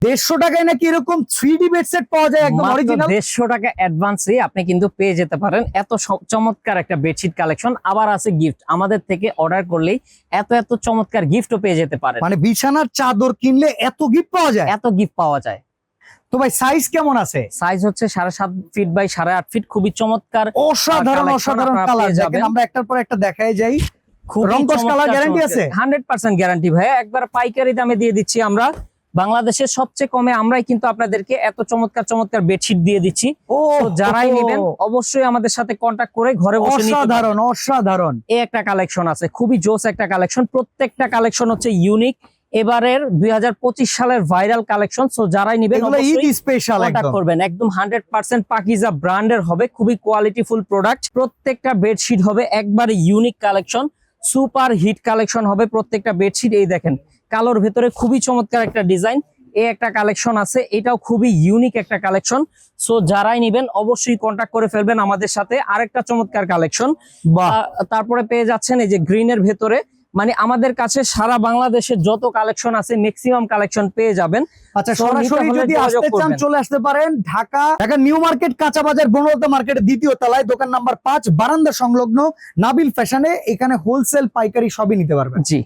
150 টাকায় নাকি এরকম 3D বেড সেট পাওয়া যায় একদম অরিজিনাল। 150 টাকা অ্যাডভান্সে আপনি কিন্তু পেয়ে যেতে পারেন এত চমৎকার একটা বেডশিট কালেকশন। আবার আছে গিফট, আমাদের থেকে অর্ডার করলেই এত এত চমৎকার গিফটও পেয়ে যেতে পারেন। মানে বিছানার চাদর কিনলে এত গিফট পাওয়া যায়? এত গিফট পাওয়া যায়। তো ভাই সাইজ কেমন আছে? সাইজ হচ্ছে 7.5 ফিট বাই 8.5 ফিট, খুবই চমৎকার অসাধারণ অসাধারণ কালার। দেখেন আমরা একটার পর একটা দেখাই যাই। রংকশ কালার গ্যারান্টি আছে? 100% গ্যারান্টি ভাই, একবার পাইকারি দামে দিয়ে দিচ্ছি আমরা। বাংলাদেশের সবচেয়ে কমে আমরাই কিন্তু আপনাদেরকে এত চমৎকার চমৎকার বেডশিট দিয়ে দিচ্ছি। তো যারাই নেবেন অবশ্যই আমাদের সাথে কন্টাক্ট করে ঘরে বসে নিতে পারবেন। অসাধারণ অসাধারণ এই একটা কালেকশন আছে, খুবই জোস একটা কালেকশন। প্রত্যেকটা কালেকশন হচ্ছে ইউনিক, এবারের 2025 সালের ভাইরাল কালেকশন। সো যারাই নেবেন ঈদ স্পেশাল কন্টাক্ট করবেন। একদম 100% পাকিজা ব্র্যান্ডের হবে, খুবই কোয়ালিটিফুল প্রোডাক্ট। প্রত্যেকটা বেডশিট হবে একবারে unique collection, super hit collection হবে প্রত্যেকটা বেডশিট। এই দেখেন কালোর ভেতরে খুবই চমৎকার একটা ডিজাইন, এই একটা কালেকশন আছে, এটাও খুবই ইউনিক একটা কালেকশন। সো যারাই নেবেন অবশ্যই কন্টাক্ট করে ফেলবেন আমাদের সাথে। আরেকটা চমৎকার কালেকশন তারপরে পেয়ে যাচ্ছেন এই যে গ্রিনের ভেতরে। মানে আমাদের কাছে সারা বাংলাদেশের যত কালেকশন আছে ম্যাক্সিমাম কালেকশন পেয়ে যাবেন। আচ্ছা, সরাসরি যদি আসতে চান চলে আসতে পারেন ঢাকা নিউ মার্কেট, কাঁচা বাজার, বনলতা মার্কেটের 2য় তলায়, দোকান নাম্বার 5, বারান্দা সংলগ্ন নাবিল ফ্যাশনে। এখানে হোলসেল পাইকারি সবই নিতে পারবেন। জি।